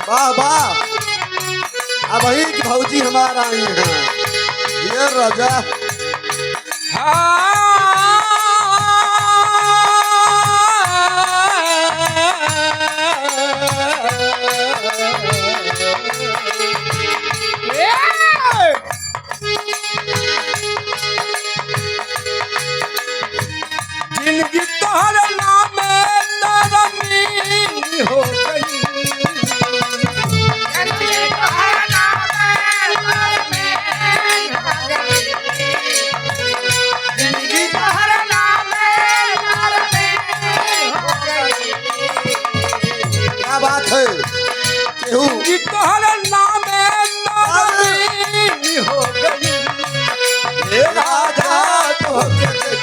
वाह वाह। अब वही की भौजी हमारा आई हैं ये राजा। जिंदगी तोहर नाम तरमीन हो गई। क्या बात है केहू जिंदगी तोहर नाम तरमीन हो गई। हे राजा तो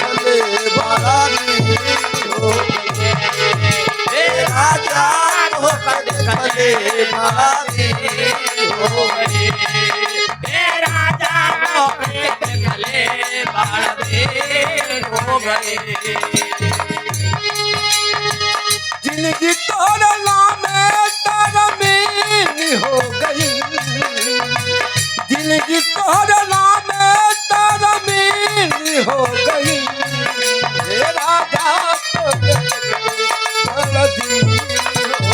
चले बारानी हो हे राजा तो चले बारानी हो जिंदगी तोहर नाम तरमीन हो गई। जिंदगी तोहर नाम तरमीन हो गई। हे राजा तो बरदीन हो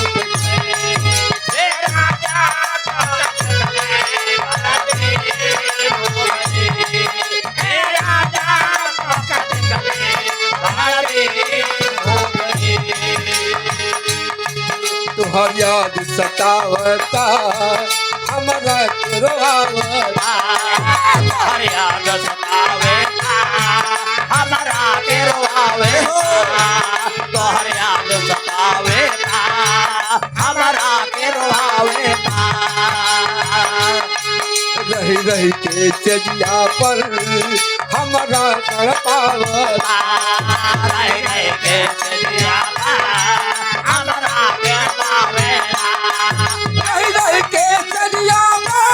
तुहर याद सतावता हमरा रोआवता। रही रही के चजिया पर हमरा तड़पावता। रही रही के चजिया पर हमरा तड़पावता। रही रही के चजिया पर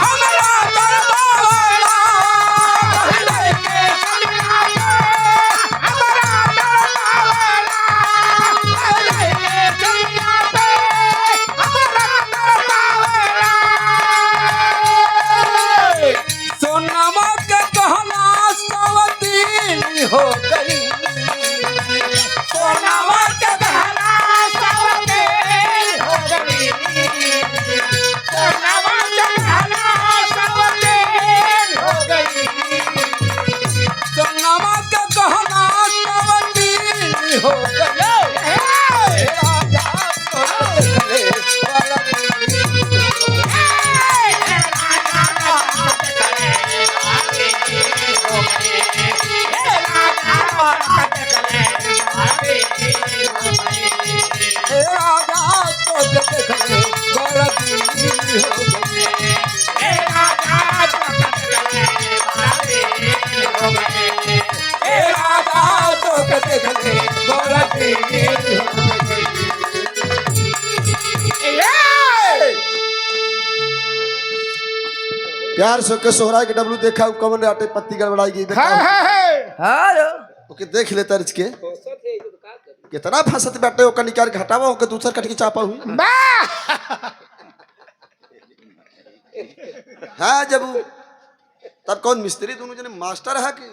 हमरा तड़पावता। रही रही के चजिया पर हमरा तड़पावता। सोनमा के गहना सवतीन हो गई। सोनमा के गहना सवतीन हो गई। सोनमा के गहना सवतीन हो गई। सोनमा के गहना सवतीन हो गई। हे राजा तो चले प्यार से के सोहरा के डब्लू देखा कमन आटे पत्ती गड़बड़ाई गई हेलो ओके देख ले तर्ज के कितना फंसत बैठे ओकर निकाल के हटावा ओके दूसर कट के चापा हुई हाँ जब तब कौन मिस्त्री दोनों जने मास्टर है कि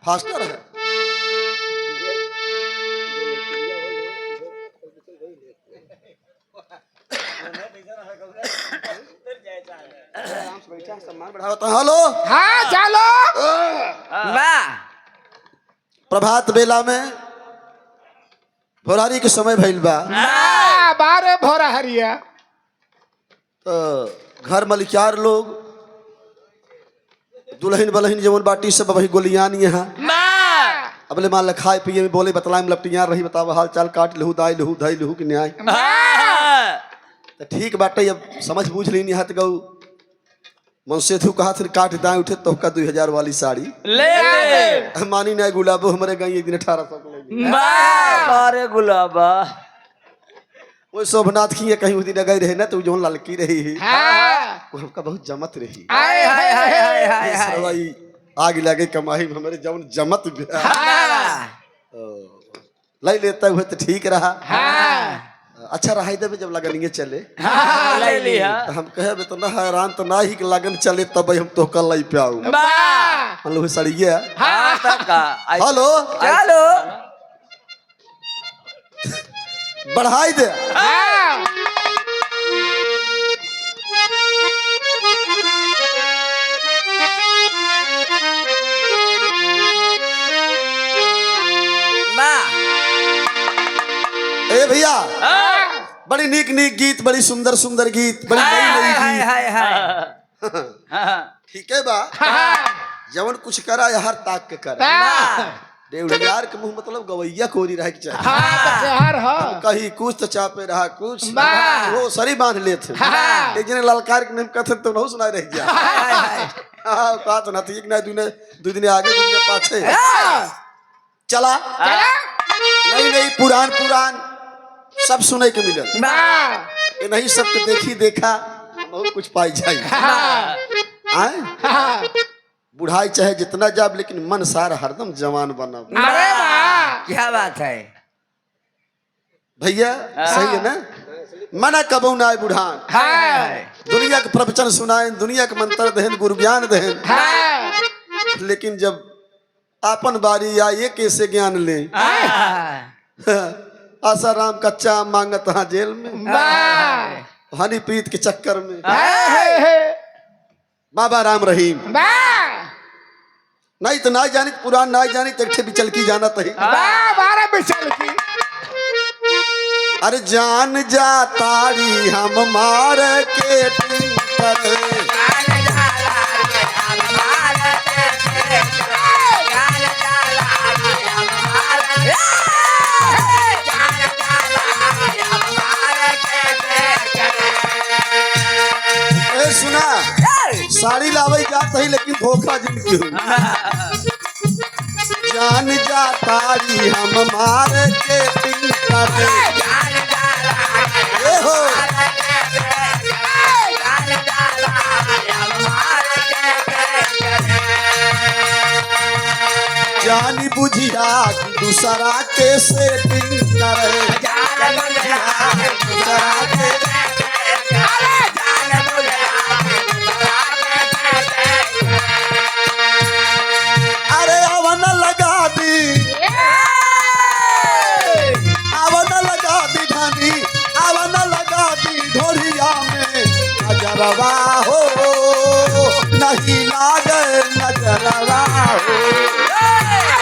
फास्टर है सम्मान बढ़ावता हेलो हाँ चलो वाह प्रभात बेला में भोरारी के समय भइल बा बारे भोरा हरिया तो घर मलिकार लोग दुल्हन बलहन जवन बाटी सब वही गोलियान यहाँ अबले मान खाए पिए में बोले बतलाए में लपटियार रही बताओ हाल चाल काट लहू दाई लहू धई लहू कि न्याय तो ठीक बाटे अब समझ बूझ ली हाथ गऊ मन से थू कहा फिर काट दाएं उठे तो का 2000 वाली साड़ी ले मानी नहीं गुलाबो हमारे गई एक दिन 1800 को ले बारे गुलाबा वो शोभनाथ की कहीं उस दिन गई रहे ना तो जो लड़की रही हाँ वो हमका बहुत जमत रही हाय हाय हाय हाय हाय हाय भाई आग लगे कमाई में हमारे जौन जमत हाँ ले लेता हुआ तो ठीक रहा अच्छा रहाई देवे जब लगनिए चले ले लिया तो हम कहे तो ना हैरान तो ना ही कि लगन चले तब हम तो कल नहीं पे आऊ बा हेलो सड़िए हाँ तका हेलो चलो बढ़ाई दे बा ए भैया बड़ी नीक नीक गीत बड़ी सुंदर सुंदर गीत बड़ी नई नई हाय गीत हाय हाय ठीक है बा जवन कुछ करा या हर ताक के करा देवड़ियार के मुंह मतलब गवैया कोरी रहे के चाहिए कहीं कुछ तो चापे रहा कुछ वो सरी बांध लेते लेकिन ललकार के नाम कहते तो नहीं सुनाई रह गया हाँ कहा तो नहीं एक ना दो दिन आगे दो दिन पाछे चला नहीं नहीं पुरान पुरान सब सुने के मिले ये नहीं सबके देखी देखा बहुत कुछ पाई जाए आए बुढ़ाई चाहे जितना जाब लेकिन मन सारा हरदम जवान बना क्या बात है भैया सही है ना मना कबू ना आए बुढ़ान दुनिया के प्रवचन सुनाए दुनिया के मंत्र दहन गुरु ज्ञान दहन लेकिन जब आपन बारी आए कैसे ज्ञान ले आसाराम कच्चा आम मांगत हाँ जेल में हनी प्रीत के चक्कर में बाबा राम रहीम नहीं तो ना जानी पुरान ना जानी तक बिचल की जाना तही अरे जान जा तारी हम मार के पर ए सुना साड़ी लावे जात है लेकिन धोखा जिंदगी जान जा तारी हम मार के पिंकर ए हो जानी बुझिया दूसरा के से पिंकर दूसरा के अरे अवन लगा दी अवन लगा दी धानी अवन लगा दी ढोलिया में नजरवा हो नहीं लागे नजरवा हो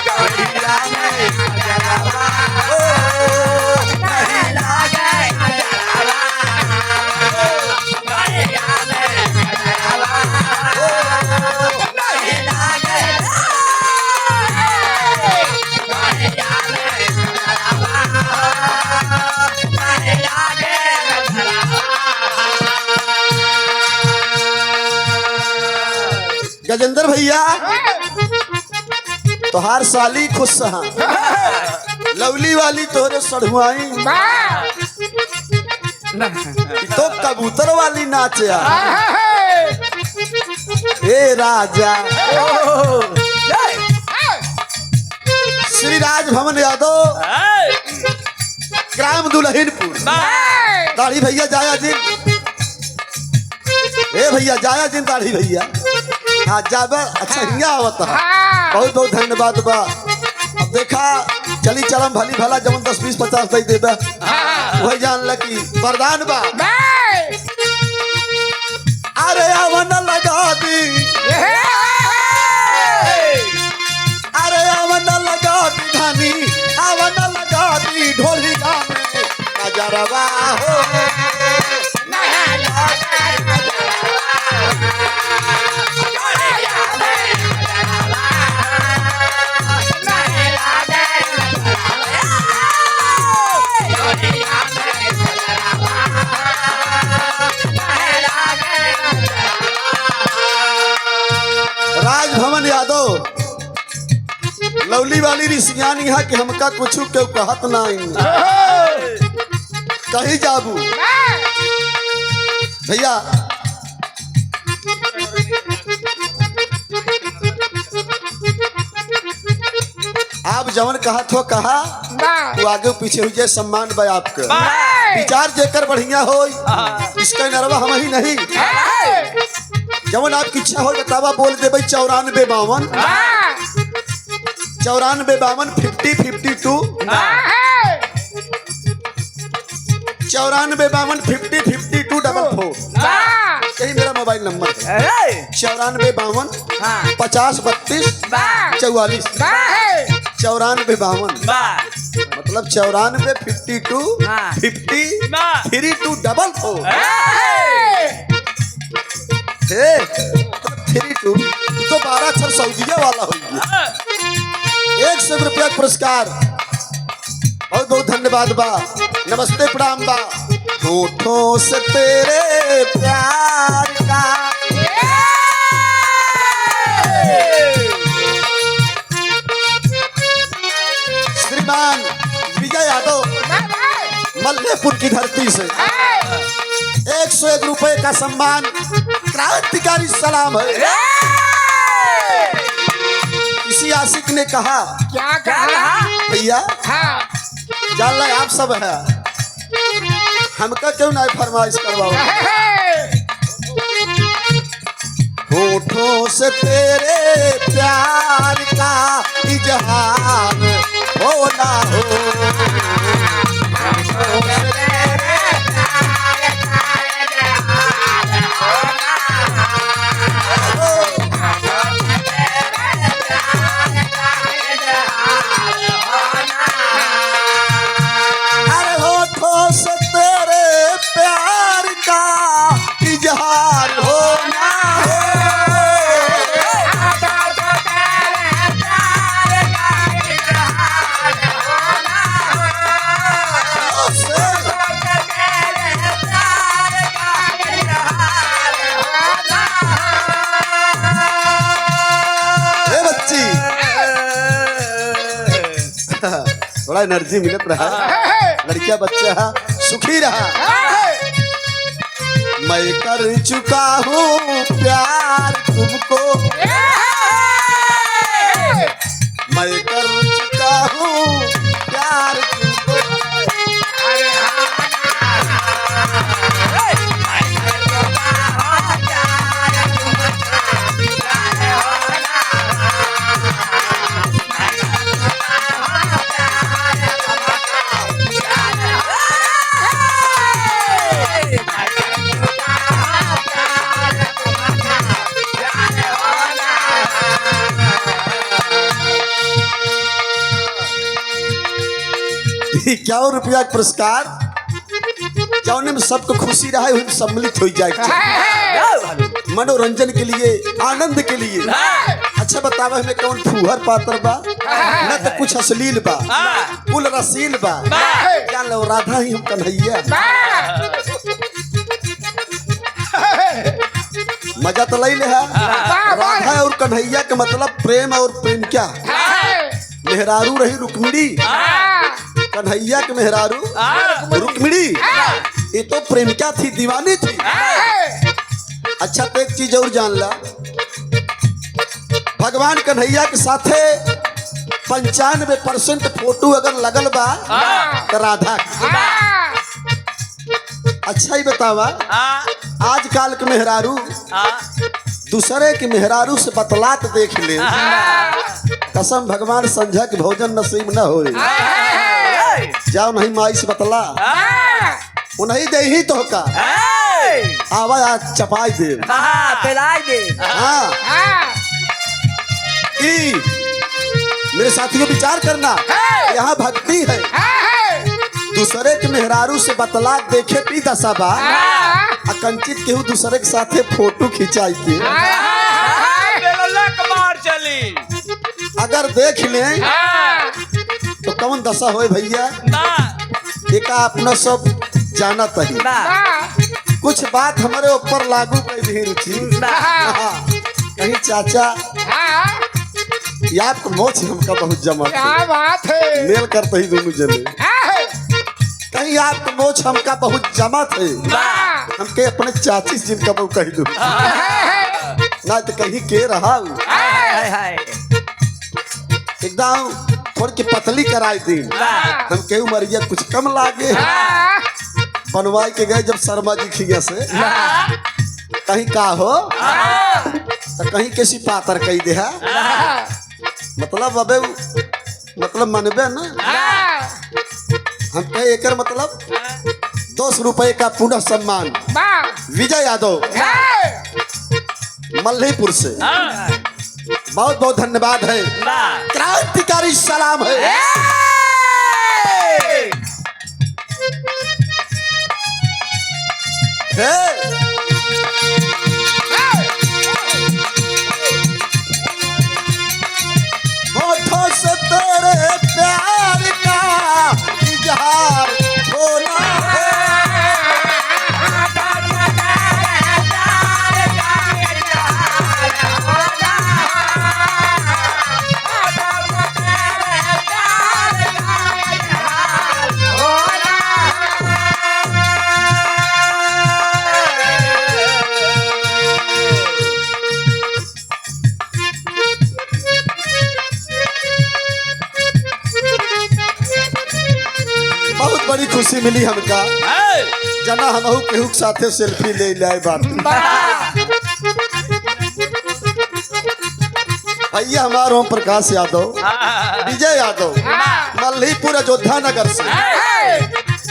ढोलिया में नजरवा हो नहीं लागे नजरवा हो ढोलिया में नजरवा हो नहीं लागे गजेंद्र भैया तोहार साली खुश हाँ लवली वाली तोरे सढ़ुआई तो कबूतर वाली नाचे ए राजा श्री राज भवन यादव ग्राम दुल्हिनपुर दाढ़ी भैया जाया जिन ए भैया जाया जिन दाढ़ी भैया हाँ जाबे अच्छा हिंगा आवता बहुत बहुत धन्यवाद बा अब देखा चली चलम भली भला जवन 10 20 50 दे देबे वही जान ल कि वरदान बा अरे अवन लगा दी अरे अवन लगा दी धानी अवन लगा दी ढोलिया में नजरवा हो राजभवन यादव लवली वाली रिसियान यहाँ के हमका कुछ के कहत नहीं कहीं जाबू भैया आप जवन कहा तो कहा तो आगे पीछे हुई सम्मान भाई आपके विचार जेकर बढ़िया हो इसका नरवा हम ही नहीं जवन आपकी इच्छा हो बतावा बोल दे भाई 94 52 94 52 50 52 94 52 50 52 44 यही मेरा मोबाइल नंबर है 94 52 50 32 44 94 52 मतलब 94 52 50 32 32 तो 12 अक्षर सऊदीया वाला हो गया 100 रुपया पुरस्कार बहुत बहुत धन्यवाद बा नमस्ते प्रणाम बा होठों से तेरे प्यार का श्रीमान विजय यादव मल्लेपुर की धरती से 101 रुपए का सम्मान क्रांतिकारी सलाम है किसी आशिक ने कहा क्या कहा भैया जान ला आप सब है हमका क्यों ना फरमाइश करवाओ होठों से तेरे प्यार का इजहार हो ना हो अरे होठों से तेरे प्यार का इजहार हो ना थोड़ा एनर्जी मिलत रहा लड़किया बच्चा सुखी रहा मैं कर चुका हूँ प्यार तुमको मैं कर चुका हूँ प्यार तुमको क्या रुपया पुरस्कार जौने में सबको खुशी रहा है सम्मिलित हो जाए मनोरंजन के लिए आनंद के लिए अच्छा बतावा हमें कौन फूहर पात्र बा न तो कुछ अश्लील बा कुल रसील बा जान लो राधा ही हम कन्हैया मजा तो ले राधा और कन्हैया का मतलब प्रेम और प्रेम क्या मेहरारू रही रुक्मिणी कन्हैया के मेहरारू रुक्मिणी ये तो प्रेमिका थी दीवानी थी अच्छा तो एक चीज और जान ला भगवान कन्हैया के साथे 95% फोटो अगर लगल बा तो राधा अच्छा ही बतावा आजकल के मेहरारू दूसरे के मेहरारू से बतलात देख ले कसम भगवान संझा के भोजन नसीब न हो जाओ नहीं माई से बतला उन्हीं दे ही तो का आवा आज चपाई दे हाँ मेरे साथियों विचार करना यहाँ भक्ति है दूसरे के मेहरारू से बतला देखे पी दसाबा कंचित केहू दूसरे के साथे फोटो खिंचाई के चली अगर देख ले तो कौन दशा होए भैया एक अपना सब जाना तही कुछ बात हमारे ऊपर लागू कर दी रुचि कहीं चाचा ये आपको मोच हमका बहुत जमा क्या बात है मेल करते ही दोनों जने कहीं आपको मोच हमका बहुत जमा थे हमके अपने चाची जिनका वो कह दू ना तो कहीं के रहा एकदम थोड़ी की पतली कराई दी हम के उमरिया कुछ कम लागे पनवाई के गए जब शर्मा जी खिया से कहीं का हो तो कहीं कैसी पातर कही दे है मतलब अबे मतलब मनबे ना हम कहे एकर मतलब 200 रुपए का पुनः सम्मान विजय यादव मल्लीपुर से बहुत बहुत धन्यवाद है क्रांतिकारी सलाम है होठों से तेरे प्यार का इजहार होना है बहुत बड़ी खुशी मिली हमका जना हमहू केहू के साथे सेल्फी ले लाए बात भैया हमारा ओम प्रकाश यादव विजय यादव मल्लीपुर अयोध्या नगर से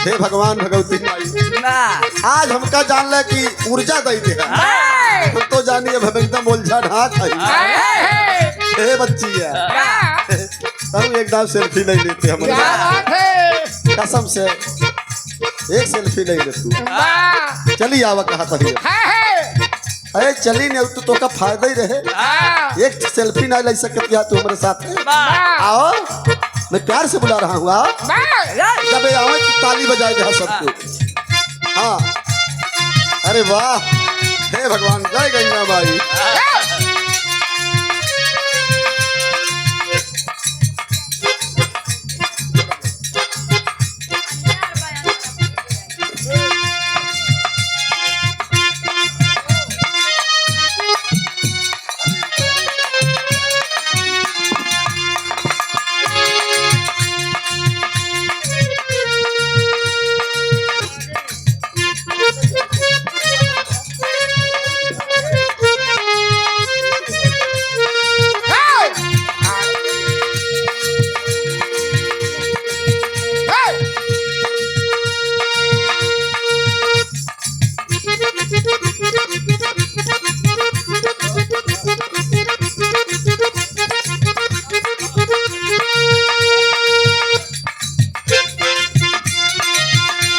हे भगवान भगवती माई आज हमका जान ले कि ऊर्जा दे दे हम तो जानिए अब एकदम उलझा ढाक है हे बच्ची है हम एकदम सेल्फी ले लेते हम कसम से एक सेल्फी ले ले तू चली आवा कहा था अरे चली नहीं तो का फायदा ही रहे एक सेल्फी ना ले सकते क्या तू हमारे साथ आओ मैं प्यार से बुला रहा हूँ आओ जब आओ तो ताली बजाए दे सबको हाँ अरे वाह हे भगवान जय गंगा माई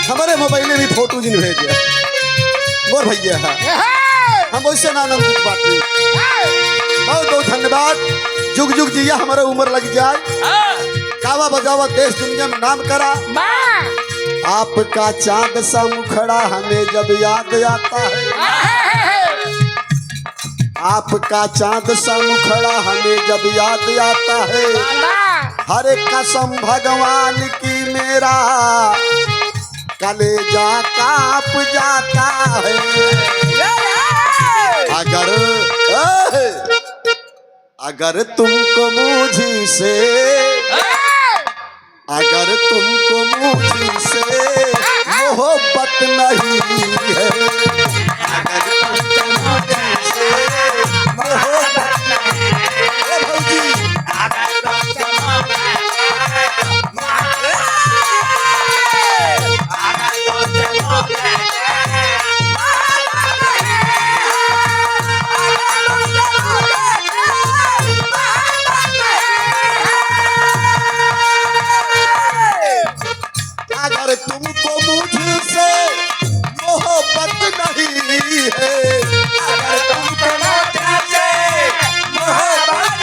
हमारे मोबाइल में भी फोटो जिन भेज मोर भैया है हम वैसे ना नाम बात नहीं बहुत बहुत धन्यवाद जुग जुग जिया हमारा उम्र लग जाए गावा बजावा देश दुनिया में नाम करा आपका चांद सा मुखड़ा हमें जब याद आता है आपका चांद सा मुखड़ा हमें जब याद आता है हर एक कसम भगवान की मेरा कलेजा कांप जाता है अगर तुमको मुझसे अगर तुमको मुझसे मोहब्बत नहीं है अगर तुमको मुझसे मोहब्बत नहीं है भौजी अगर अगर तुमको मुझसे मोहब्बत नहीं है अगर तुमको मुझसे मोहब्बत नहीं है अगर तुमको मुझसे मोहब्बत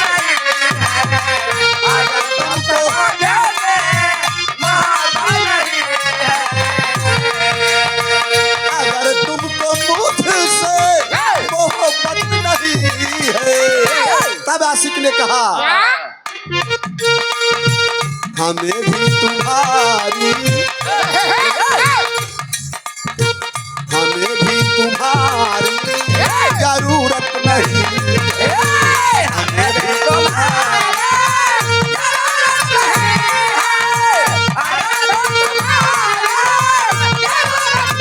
नहीं है अगर तुमको मुझसे मोहब्बत नहीं है तब आशिक ने कहा हमें भी तुम्हारी हमें भी तुम्हारी जरूरत नहीं हमें भी तुम्हारी जरूरत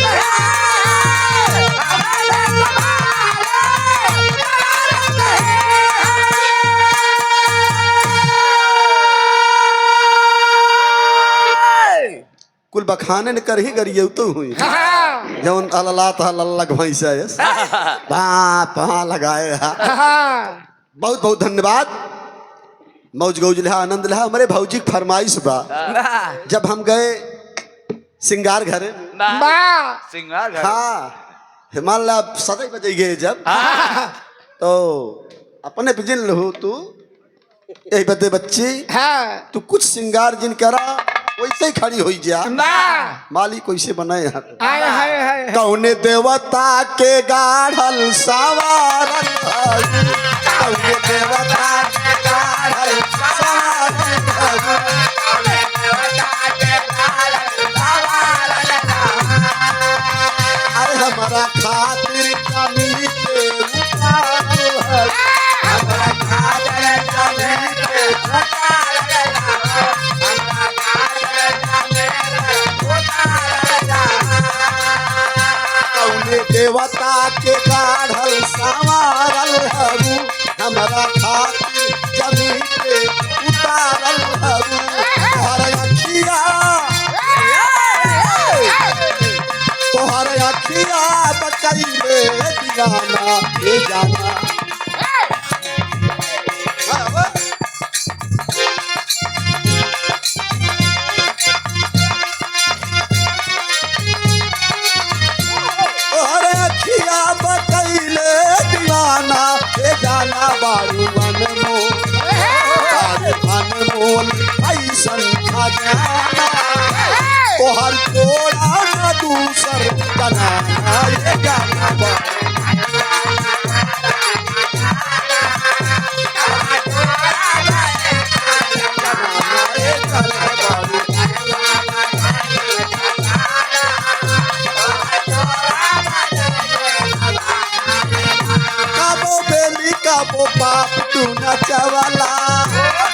कुल बखाने ने कर ही करिए तो हुई जौन अल्लाह ताला भैंसा बाप लगाए बहुत बहुत धन्यवाद मौज गौज लिहा आनंद लिहा हमारे भौजी की फरमाइश बा जब हम गए सिंगार घरे सिंगार घर हाँ हिमालय सदै बजे गए जब तो अपने बिजल हो तू यही बदे बच्ची तू कुछ सिंगार जिन करा वैसे ही खड़ी हुई जा मालिक कैसे बनाए यार कौने देवता के गाढ़ल सवारल कौने देवता के गाढ़ल अरे हमारा खातिर कमी के उतारल हमारा खातिर कमी के देवता के गाढ़ल संवारल हरु हमारा खातिर जमीन पे उतारल हरु तोहर अखिया बकैले दीवाना ले जाना जाना बारू अनमोल ऐसन खजाना तोहर छोड़ा न दूसर बनाना ये गाना काबो बाप तू न चवला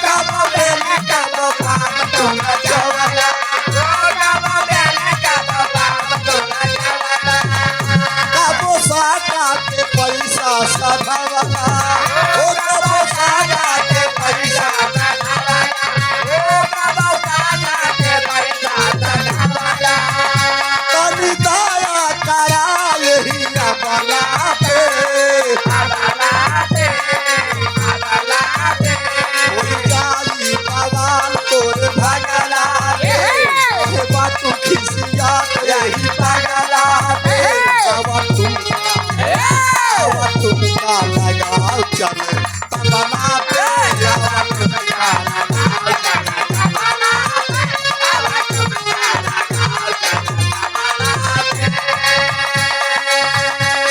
काबो बेली काबो बाप तू न चवला काबो साका के पैसा सधवला ओ काबो साका के पैसा सधवला ओ काबो साका के पैसा सधवला तनी दया करा यही बला पे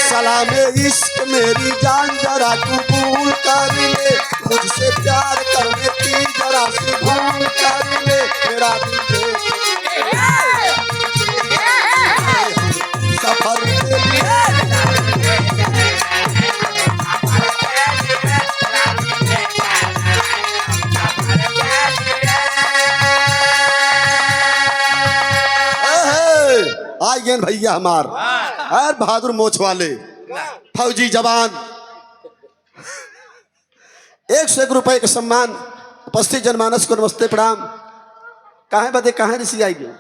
सलामे इश्क मेरी जान जरा कबूल कर ले मुझसे प्यार करने की जरा सी भूल कर ले मेरा दिल सफर के लिए आई गए भैया हमार और बहादुर मोछ वाले फौजी जवान 101 रुपए के सम्मान उपस्थित जनमानस को नमस्ते प्रणाम कहाँ बदे कहाँ ऋषि आई गए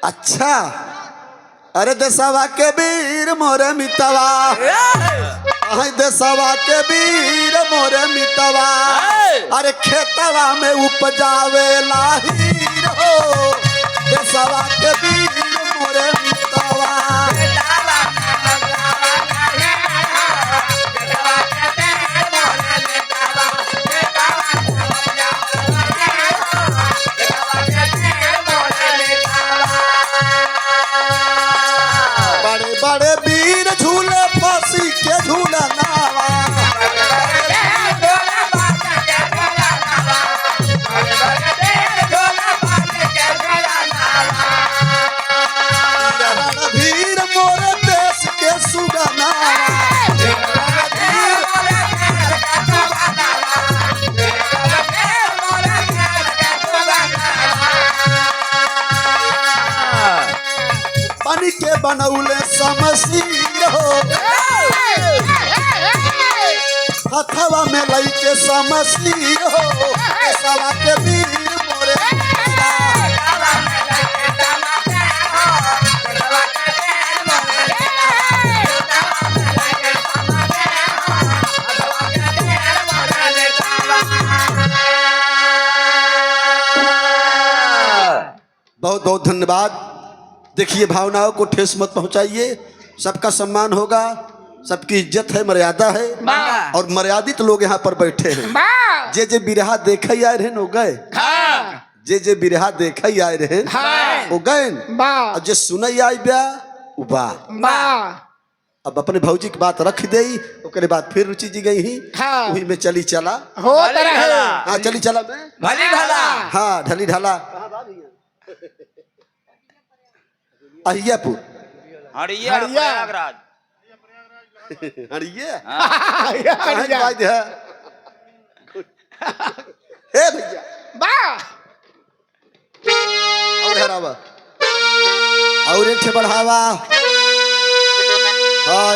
अच्छा अरे देशवा के वीर मोरे मितवा देशवा के वीर मोरे मितवा अरे खेतवा में उपजावे लाहीर हो देशवा के वीर मोरे मितवा बड़े बड़े वीर झूले फांसी के झूला नावा वीर मोरे देश के सुगना पानी के बनौले समसीर हो हथवा में लइके समसी हो सवा के वीर मोरे बहुत बहुत धन्यवाद। देखिए भावनाओं को ठेस मत पहुंचाइए, सबका सम्मान होगा, सबकी इज्जत है, मर्यादा है और मर्यादित लोग यहाँ पर बैठे हैं। जे जे बिरहा देखे आए रहे हो गए, जे जे बिरहा देखे आए रहे वो गए और जे सुनई आई ब्या उबा। अब अपने भौजी की बात रख दे, ओकरे बाद फिर रुचि जी गई ही वही में चली चला हो तरह हाँ चली चला मैं भली भला हाँ ढली ढाला अहियापुर हड़िया प्रयागराज हड़िए हड़िया हे भैया और हरावा और एक ठे बढ़ावा हाँ